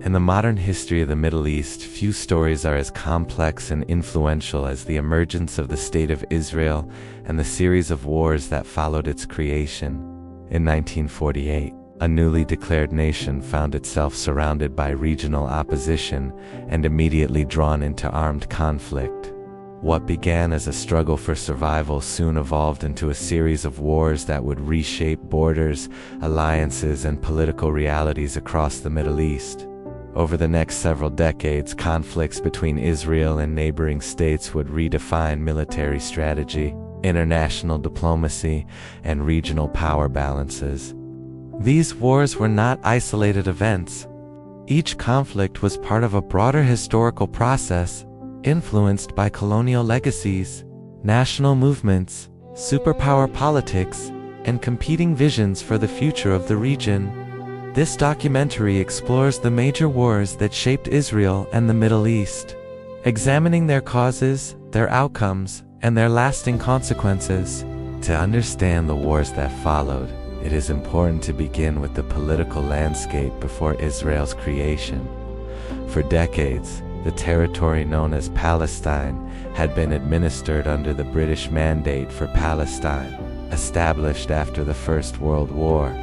In the modern history of the Middle East, few stories are as complex and influential as the emergence of the State of Israel and the series of wars that followed its creation. In 1948, a newly declared nation found itself surrounded by regional opposition and immediately drawn into armed conflict. What began as a struggle for survival soon evolved into a series of wars that would reshape borders, alliances, and political realities across the Middle East. Over the next several decades, conflicts between Israel and neighboring states would redefine military strategy, international diplomacy, and regional power balances. These wars were not isolated events. Each conflict was part of a broader historical process, influenced by colonial legacies, national movements, superpower politics, and competing visions for the future of the region. This documentary explores the major wars that shaped Israel and the Middle East, examining their causes, their outcomes, and their lasting consequences. To understand the wars that followed, it is important to begin with the political landscape before Israel's creation. For decades, the territory known as Palestine had been administered under the British Mandate for Palestine, established after the First World War.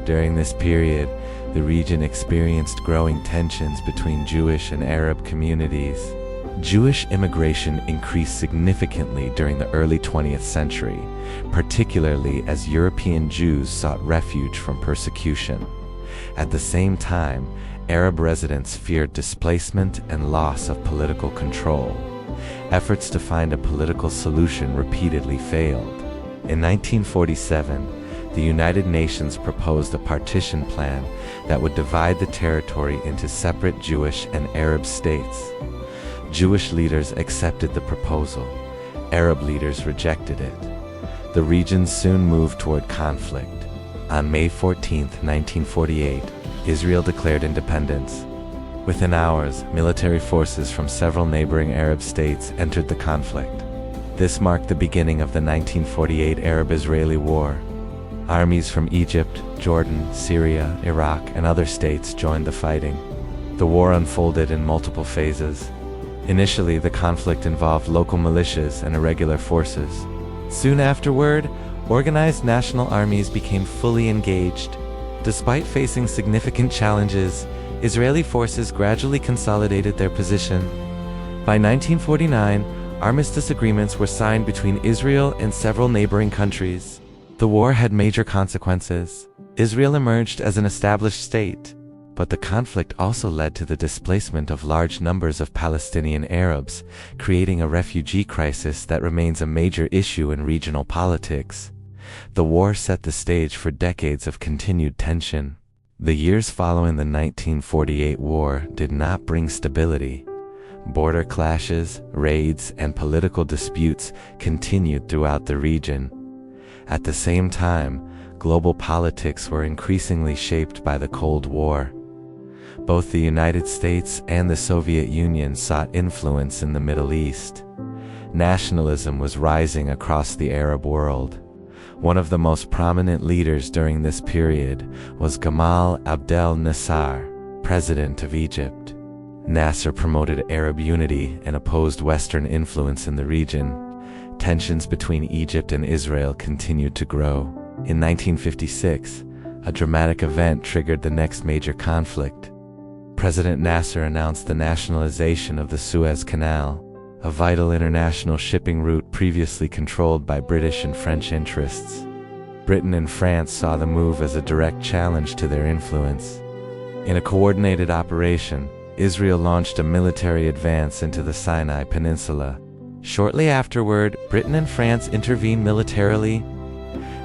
During this period, the region experienced growing tensions between Jewish and Arab communities. Jewish immigration increased significantly during the early 20th century, particularly as European Jews sought refuge from persecution. At the same time, Arab residents feared displacement and loss of political control. Efforts to find a political solution repeatedly failed. In 1947, the United Nations proposed a partition plan that would divide the territory into separate Jewish and Arab states. Jewish leaders accepted the proposal. Arab leaders rejected it. The region soon moved toward conflict. On May 14, 1948, Israel declared independence. Within hours, military forces from several neighboring Arab states entered the conflict. This marked the beginning of the 1948 Arab-Israeli War. Armies from Egypt, Jordan, Syria, Iraq, and other states joined the fighting. The war unfolded in multiple phases. Initially, the conflict involved local militias and irregular forces. Soon afterward, organized national armies became fully engaged. Despite facing significant challenges, Israeli forces gradually consolidated their position. By 1949, armistice agreements were signed between Israel and several neighboring countries. The war had major consequences. Israel emerged as an established state, but the conflict also led to the displacement of large numbers of Palestinian Arabs, creating a refugee crisis that remains a major issue in regional politics. The war set the stage for decades of continued tension. The years following the 1948 war did not bring stability. Border clashes, raids, and political disputes continued throughout the region. At the same time, global politics were increasingly shaped by the Cold War. Both the United States and the Soviet Union sought influence in the Middle East. Nationalism was rising across the Arab world. One of the most prominent leaders during this period was Gamal Abdel Nasser, president of Egypt. Nasser promoted Arab unity and opposed Western influence in the region. Tensions between Egypt and Israel continued to grow. In 1956, a dramatic event triggered the next major conflict. President Nasser announced the nationalization of the Suez Canal, a vital international shipping route previously controlled by British and French interests. Britain and France saw the move as a direct challenge to their influence. In a coordinated operation, Israel launched a military advance into the Sinai Peninsula. Shortly afterward, Britain and France intervened militarily.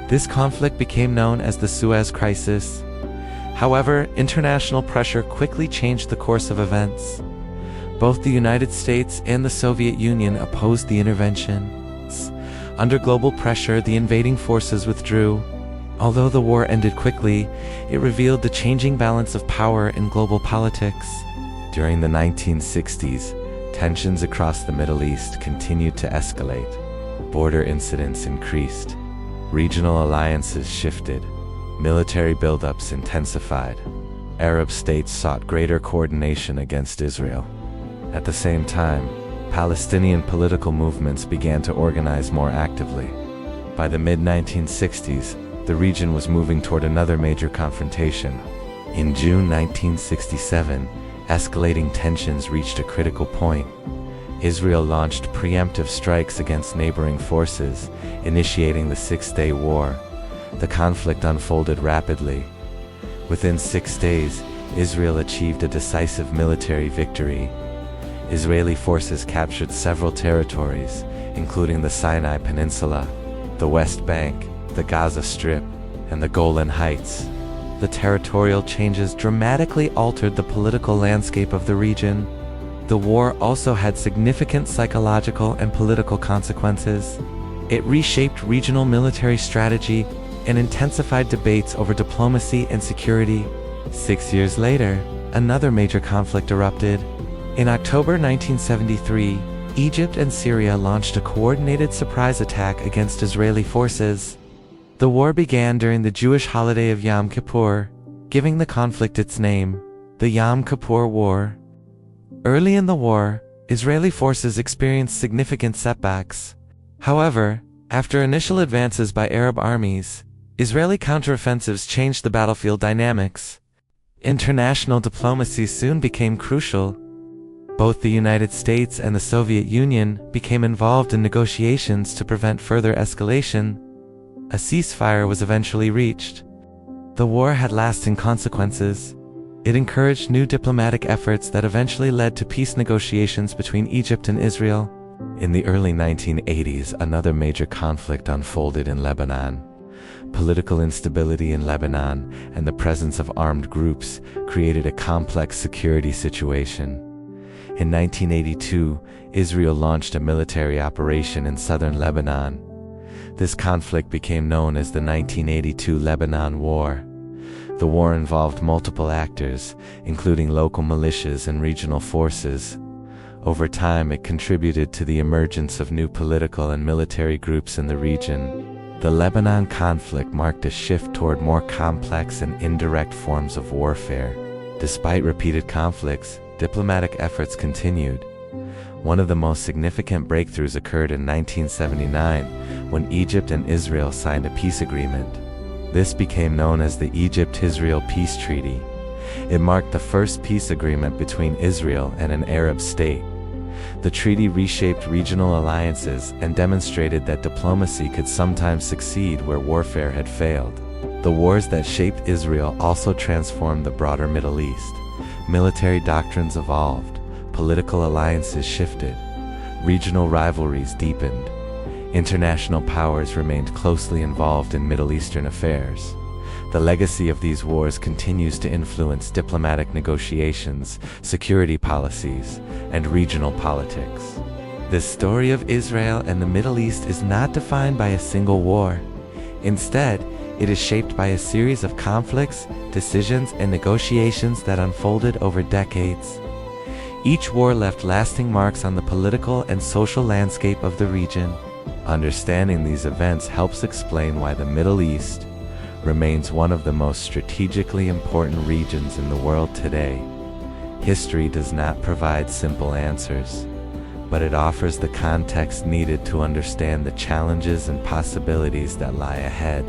This conflict became known as the Suez Crisis. However, international pressure quickly changed the course of events. Both the United States and the Soviet Union opposed the intervention. Under global pressure, the invading forces withdrew. Although the war ended quickly, it revealed the changing balance of power in global politics. During the 1960s, tensions across the Middle East continued to escalate. Border incidents increased. Regional alliances shifted. Military buildups intensified. Arab states sought greater coordination against Israel. At the same time, Palestinian political movements began to organize more actively. By the mid-1960s, the region was moving toward another major confrontation. In June 1967, escalating tensions reached a critical point. Israel launched preemptive strikes against neighboring forces, initiating the Six-Day War. The conflict unfolded rapidly. Within 6 days, Israel achieved a decisive military victory. Israeli forces captured several territories, including the Sinai Peninsula, the West Bank, the Gaza Strip, and the Golan Heights. The territorial changes dramatically altered the political landscape of the region. The war also had significant psychological and political consequences. It reshaped regional military strategy and intensified debates over diplomacy and security. 6 years later, another major conflict erupted. In October 1973, Egypt and Syria launched a coordinated surprise attack against Israeli forces. The war began during the Jewish holiday of Yom Kippur, giving the conflict its name, the Yom Kippur War. Early in the war, Israeli forces experienced significant setbacks. However, after initial advances by Arab armies, Israeli counteroffensives changed the battlefield dynamics. International diplomacy soon became crucial. Both the United States and the Soviet Union became involved in negotiations to prevent further escalation. A ceasefire was eventually reached. The war had lasting consequences. It encouraged new diplomatic efforts that eventually led to peace negotiations between Egypt and Israel. In the early 1980s, another major conflict unfolded in Lebanon. Political instability in Lebanon and the presence of armed groups created a complex security situation. In 1982, Israel launched a military operation in southern Lebanon. This conflict became known as the 1982 Lebanon War. The war involved multiple actors, including local militias and regional forces. Over time, it contributed to the emergence of new political and military groups in the region. The Lebanon conflict marked a shift toward more complex and indirect forms of warfare. Despite repeated conflicts, diplomatic efforts continued. One of the most significant breakthroughs occurred in 1979 when Egypt and Israel signed a peace agreement. This became known as the Egypt-Israel Peace Treaty. It marked the first peace agreement between Israel and an Arab state. The treaty reshaped regional alliances and demonstrated that diplomacy could sometimes succeed where warfare had failed. The wars that shaped Israel also transformed the broader Middle East. Military doctrines evolved, political alliances shifted, regional rivalries deepened. International powers remained closely involved in Middle Eastern affairs. The legacy of these wars continues to influence diplomatic negotiations, security policies, and regional politics. The story of Israel and the Middle East is not defined by a single war. Instead, it is shaped by a series of conflicts, decisions, and negotiations that unfolded over decades. Each war left lasting marks on the political and social landscape of the region. Understanding these events helps explain why the Middle East remains one of the most strategically important regions in the world today. History does not provide simple answers, but it offers the context needed to understand the challenges and possibilities that lie ahead.